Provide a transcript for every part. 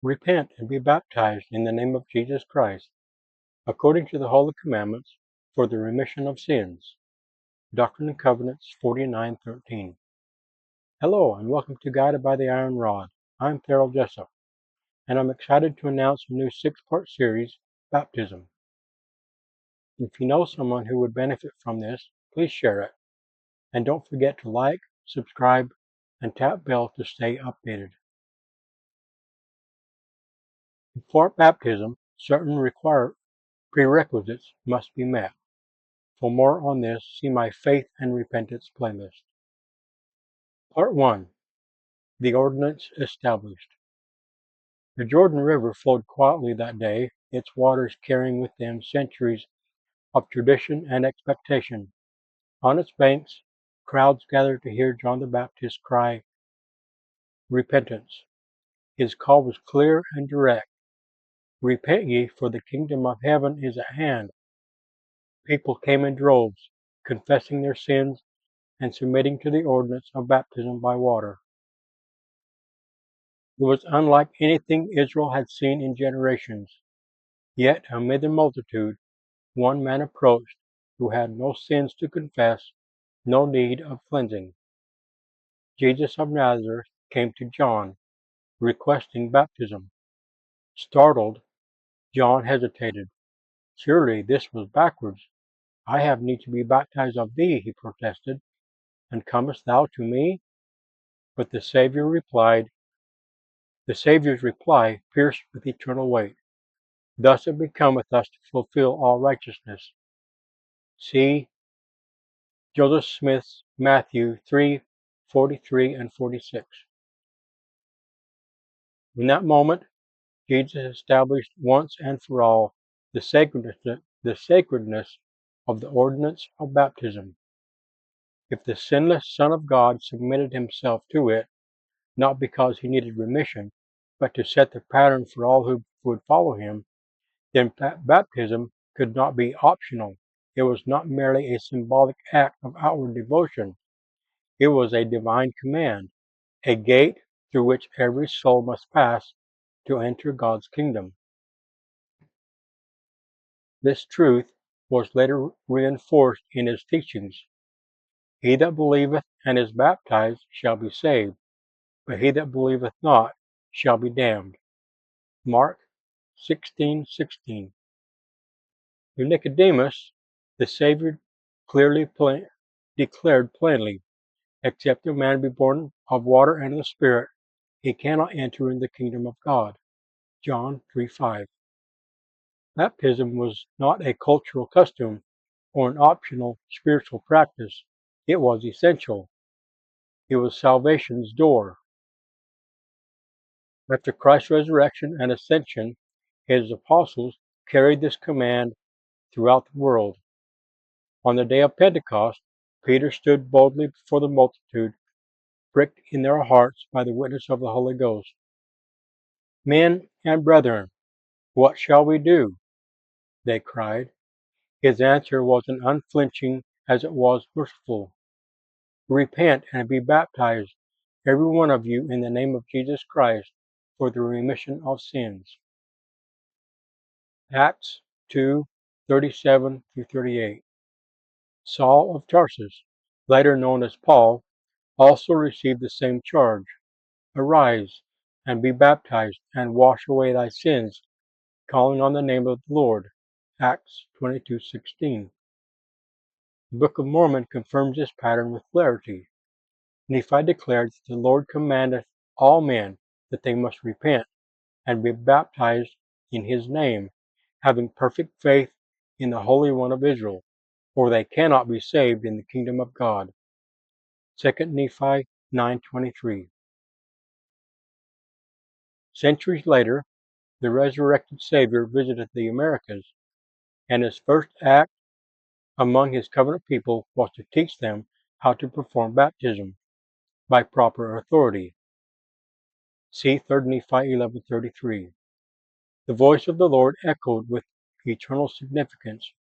Repent and be baptized in the name of Jesus Christ, according to the Holy Commandments, for the remission of sins. Doctrine and Covenants 49:13. Hello, and welcome to Guided by the Iron Rod. I'm Farrell Jessup, and I'm excited to announce a new 6-part series, Baptism. If you know someone who would benefit from this, please share it. And don't forget to like, subscribe, and tap bell to stay updated. Before baptism, certain prerequisites must be met. For more on this, see my Faith and Repentance playlist. Part 1. The Ordinance Established. The Jordan River flowed quietly that day, its waters carrying with them centuries of tradition and expectation. On its banks, crowds gathered to hear John the Baptist cry, "Repentance." His call was clear and direct. "Repent ye, for the kingdom of heaven is at hand." People came in droves, confessing their sins and submitting to the ordinance of baptism by water. It was unlike anything Israel had seen in generations. Yet amid the multitude, one man approached who had no sins to confess, no need of cleansing. Jesus of Nazareth came to John, requesting baptism. Startled, John hesitated. "Surely this was backwards. I have need to be baptized of thee," he protested, "and comest thou to me?" But the Savior's reply pierced with eternal weight. "Thus it becometh us to fulfill all righteousness." See Joseph Smith's Matthew 3:43 and 46. In that moment, Jesus established once and for all the sacredness of the ordinance of baptism. If the sinless Son of God submitted himself to it, not because he needed remission, but to set the pattern for all who would follow him, then baptism could not be optional. It was not merely a symbolic act of outward devotion. It was a divine command, a gate through which every soul must pass to enter God's kingdom. This truth was later reinforced in his teachings. "He that believeth and is baptized shall be saved, but he that believeth not shall be damned." Mark 16:16. To Nicodemus, the Savior declared plainly, "Except a man be born of water and the Spirit, he cannot enter in the kingdom of God." John 3:5. Baptism was not a cultural custom or an optional spiritual practice. It was essential. It was salvation's door. After Christ's resurrection and ascension, his apostles carried this command throughout the world. On the day of Pentecost, Peter stood boldly before the multitude, pricked in their hearts by the witness of the Holy Ghost. "Men and brethren, what shall we do?" they cried. His answer was as unflinching as it was merciful. "Repent and be baptized, every one of you, in the name of Jesus Christ, for the remission of sins." Acts 2:37-38. Saul of Tarsus, later known as Paul, also received the same charge. "Arise, and be baptized, and wash away thy sins, calling on the name of the Lord." Acts 22:16. The Book of Mormon confirms this pattern with clarity. Nephi declared that the Lord commandeth all men that they must repent and be baptized in his name, having perfect faith in the Holy One of Israel, or they cannot be saved in the kingdom of God. 2 Nephi 9:23. Centuries later, the resurrected Savior visited the Americas, and his first act among his covenant people was to teach them how to perform baptism by proper authority. See 3 Nephi 11:33. The voice of the Lord echoed with eternal significance.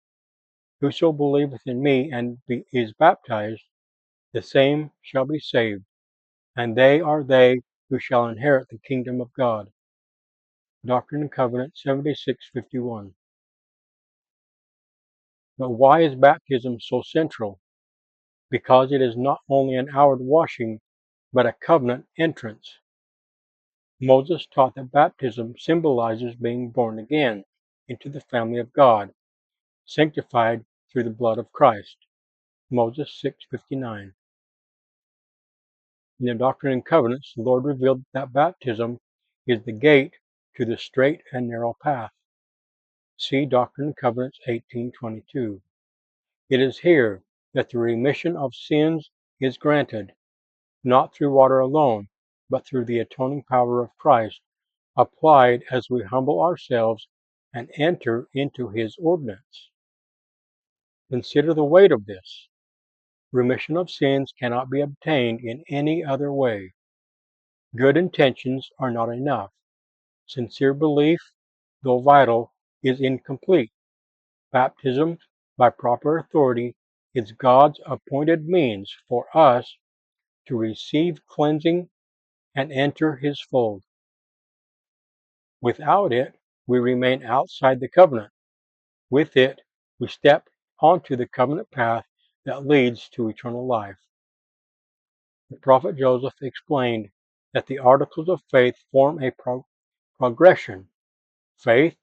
"Whoso believeth in me and is baptized, the same shall be saved, and they are they who shall inherit the kingdom of God." Doctrine and Covenants 7651. But why is baptism so central? Because it is not only an outward washing, but a covenant entrance. Moses taught that baptism symbolizes being born again into the family of God, sanctified through the blood of Christ. Moses 6:59. In the Doctrine and Covenants, the Lord revealed that baptism is the gate to the straight and narrow path. See Doctrine and Covenants 18:22. It is here that the remission of sins is granted, not through water alone, but through the atoning power of Christ, applied as we humble ourselves and enter into His ordinance. Consider the weight of this. Remission of sins cannot be obtained in any other way. Good intentions are not enough. Sincere belief, though vital, is incomplete. Baptism, by proper authority, is God's appointed means for us to receive cleansing and enter His fold. Without it, we remain outside the covenant. With it, we step onto the covenant path that leads to eternal life. The prophet Joseph explained that the articles of faith form a progression: faith,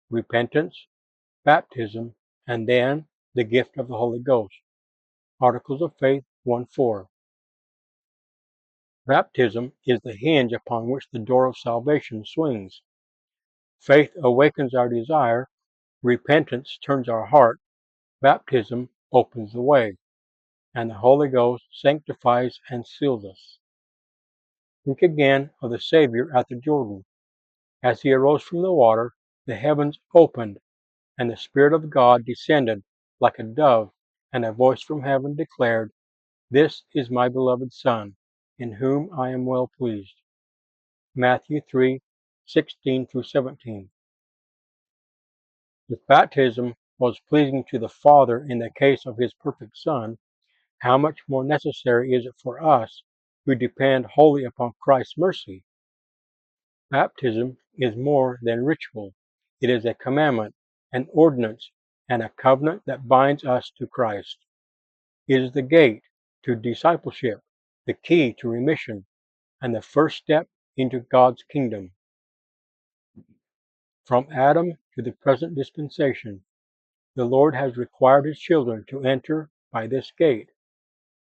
repentance, baptism, and then the gift of the Holy Ghost. Articles of Faith 1:4. Baptism is the hinge upon which the door of salvation swings. Faith awakens our desire, repentance turns our heart, baptism opens the way, and the Holy Ghost sanctifies and seals us. Think again of the Savior at the Jordan. As He arose from the water, the heavens opened, and the Spirit of God descended like a dove, and a voice from heaven declared, "This is my beloved Son, in whom I am well pleased." Matthew 3:16-17. If baptism was pleasing to the Father in the case of His perfect Son, how much more necessary is it for us who depend wholly upon Christ's mercy? Baptism is more than ritual. It is a commandment, an ordinance, and a covenant that binds us to Christ. It is the gate to discipleship, the key to remission, and the first step into God's kingdom. From Adam to the present dispensation, the Lord has required His children to enter by this gate.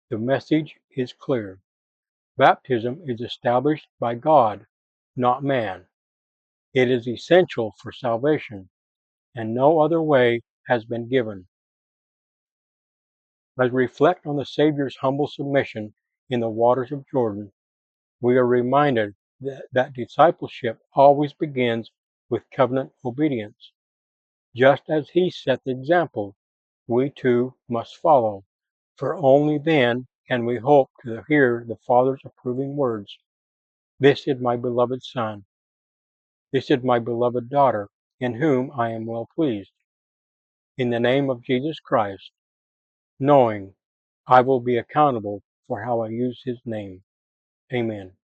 The message is clear. Baptism is established by God, not man. It is essential for salvation, and no other way has been given. As we reflect on the Savior's humble submission in the waters of Jordan, we are reminded that discipleship always begins with covenant obedience. Just as He set the example, we too must follow, for only then can we hope to hear the Father's approving words, "This is my beloved Son. This is my beloved daughter, in whom I am well pleased." In the name of Jesus Christ, knowing I will be accountable for how I use His name. Amen.